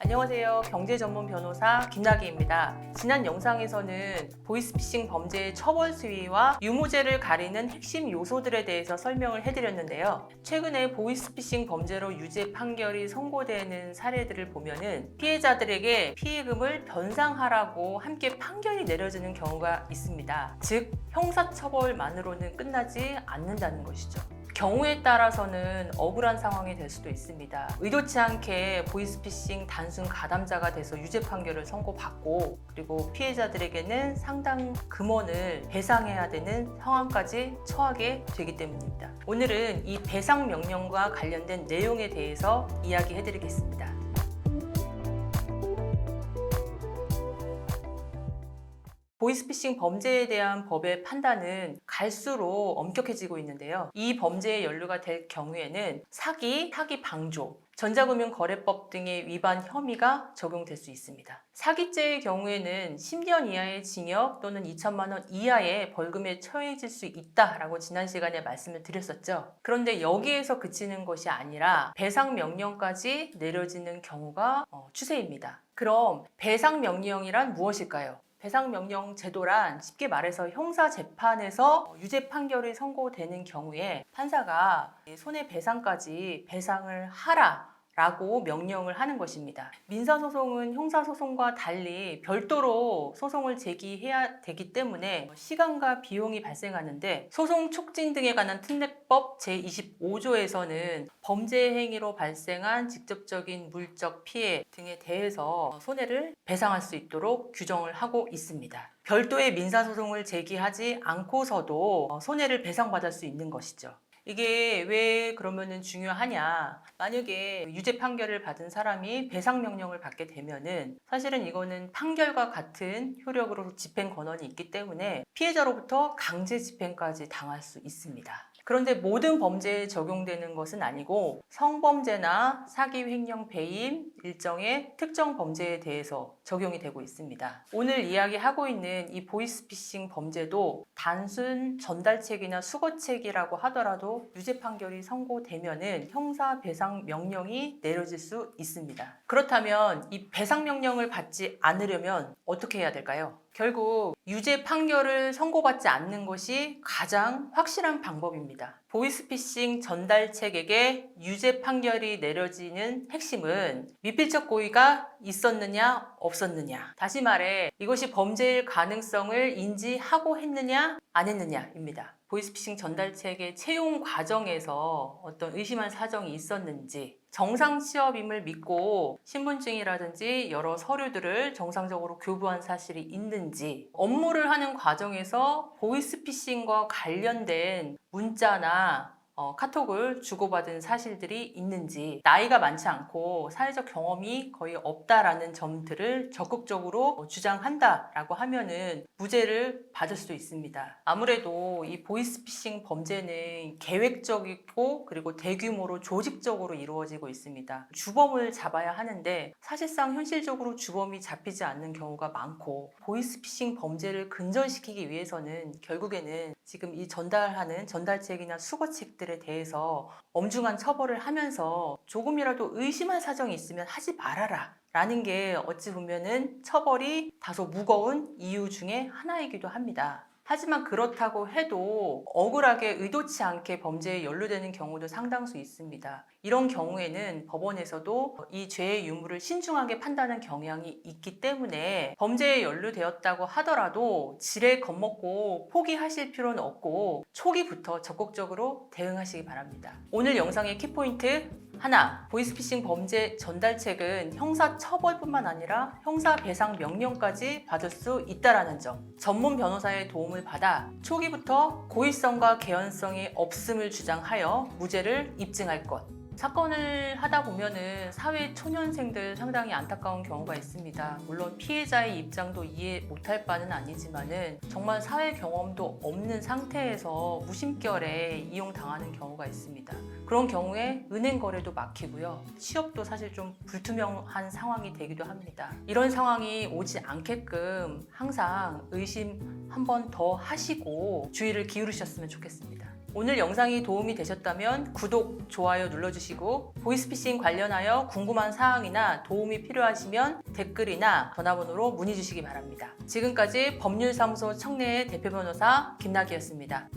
안녕하세요. 경제 전문 변호사 김나기입니다. 지난 영상에서는 보이스피싱 범죄의 처벌 수위와 유무죄를 가리는 핵심 요소들에 대해서 설명을 해드렸는데요. 최근에 보이스피싱 범죄로 유죄 판결이 선고되는 사례들을 보면은 피해자들에게 피해금을 변상하라고 함께 판결이 내려지는 경우가 있습니다. 즉, 형사처벌만으로는 끝나지 않는다는 것이죠. 경우에 따라서는 억울한 상황이 될 수도 있습니다. 의도치 않게 보이스피싱 단순 가담자가 돼서 유죄 판결을 선고받고 그리고 피해자들에게는 상당 금원을 배상해야 되는 상황까지 처하게 되기 때문입니다. 오늘은 이 배상 명령과 관련된 내용에 대해서 이야기해 드리겠습니다. 보이스피싱 범죄에 대한 법의 판단은 갈수록 엄격해지고 있는데요. 이 범죄에 연루가 될 경우에는 사기 방조, 전자금융거래법 등의 위반 혐의가 적용될 수 있습니다. 사기죄의 경우에는 10년 이하의 징역 또는 2천만 원 이하의 벌금에 처해질 수 있다라고 지난 시간에 말씀을 드렸었죠. 그런데 여기에서 그치는 것이 아니라 배상 명령까지 내려지는 경우가 추세입니다. 그럼 배상 명령이란 무엇일까요? 배상명령 제도란 쉽게 말해서 형사재판에서 유죄 판결이 선고되는 경우에 판사가 손해배상까지 배상을 하라라고 명령을 하는 것입니다. 민사소송은 형사소송과 달리 별도로 소송을 제기해야 되기 때문에 시간과 비용이 발생하는데 소송 촉진 등에 관한 특례법 제25조에서는 범죄 행위로 발생한 직접적인 물적 피해 등에 대해서 손해를 배상할 수 있도록 규정을 하고 있습니다. 별도의 민사소송을 제기하지 않고서도 손해를 배상받을 수 있는 것이죠. 이게 왜 그러면은 중요하냐? 만약에 유죄 판결을 받은 사람이 배상 명령을 받게 되면은 사실은 이거는 판결과 같은 효력으로 집행 권한이 있기 때문에 피해자로부터 강제 집행까지 당할 수 있습니다. 그런데 모든 범죄에 적용되는 것은 아니고 성범죄나 사기, 횡령, 배임, 일정의 특정 범죄에 대해서 적용이 되고 있습니다. 오늘 이야기하고 있는 이 보이스피싱 범죄도 단순 전달책이나 수거책이라고 하더라도 유죄 판결이 선고되면은 형사 배상 명령이 내려질 수 있습니다. 그렇다면 이 배상 명령을 받지 않으려면 어떻게 해야 될까요? 결국 유죄 판결을 선고받지 않는 것이 가장 확실한 방법입니다. 보이스피싱 전달책에게 유죄 판결이 내려지는 핵심은 미필적 고의가 있었느냐 없었느냐, 다시 말해 이것이 범죄일 가능성을 인지하고 했느냐 안 했느냐입니다. 보이스피싱 전달책의 채용 과정에서 어떤 의심한 사정이 있었는지, 정상 취업임을 믿고 신분증이라든지 여러 서류들을 정상적으로 교부한 사실이 있는지, 업무를 하는 과정에서 보이스피싱과 관련된 문자나 카톡을 주고받은 사실들이 있는지, 나이가 많지 않고 사회적 경험이 거의 없다라는 점들을 적극적으로 주장한다라고 하면은 무죄를 받을 수 있습니다. 아무래도 이 보이스피싱 범죄는 계획적이고 그리고 대규모로 조직적으로 이루어지고 있습니다. 주범을 잡아야 하는데 사실상 현실적으로 주범이 잡히지 않는 경우가 많고, 보이스피싱 범죄를 근절시키기 위해서는 결국에는 지금 이 전달하는 전달책이나 수거책들에 대해서 엄중한 처벌을 하면서 조금이라도 의심할 사정이 있으면 하지 말아라 라는 게 어찌 보면은 처벌이 다소 무거운 이유 중에 하나이기도 합니다. 하지만 그렇다고 해도 억울하게 의도치 않게 범죄에 연루되는 경우도 상당수 있습니다. 이런 경우에는 법원에서도 이 죄의 유무를 신중하게 판단하는 경향이 있기 때문에 범죄에 연루되었다고 하더라도 지레 겁먹고 포기하실 필요는 없고 초기부터 적극적으로 대응하시기 바랍니다. 오늘 영상의 키포인트 하나, 보이스피싱 범죄 전달책은 형사처벌뿐만 아니라 형사배상 명령까지 받을 수 있다는 점, 전문 변호사의 도움을 받아 초기부터 고의성과 개연성이 없음을 주장하여 무죄를 입증할 것. 사건을 하다 보면은 사회 초년생들 상당히 안타까운 경우가 있습니다. 물론 피해자의 입장도 이해 못할 바는 아니지만은 정말 사회 경험도 없는 상태에서 무심결에 이용당하는 경우가 있습니다. 그런 경우에 은행 거래도 막히고요. 취업도 사실 좀 불투명한 상황이 되기도 합니다. 이런 상황이 오지 않게끔 항상 의심 한 번 더 하시고 주의를 기울이셨으면 좋겠습니다. 오늘 영상이 도움이 되셨다면 구독, 좋아요 눌러주시고 보이스피싱 관련하여 궁금한 사항이나 도움이 필요하시면 댓글이나 전화번호로 문의 주시기 바랍니다. 지금까지 법률사무소 청내의 대표 변호사 김나기였습니다.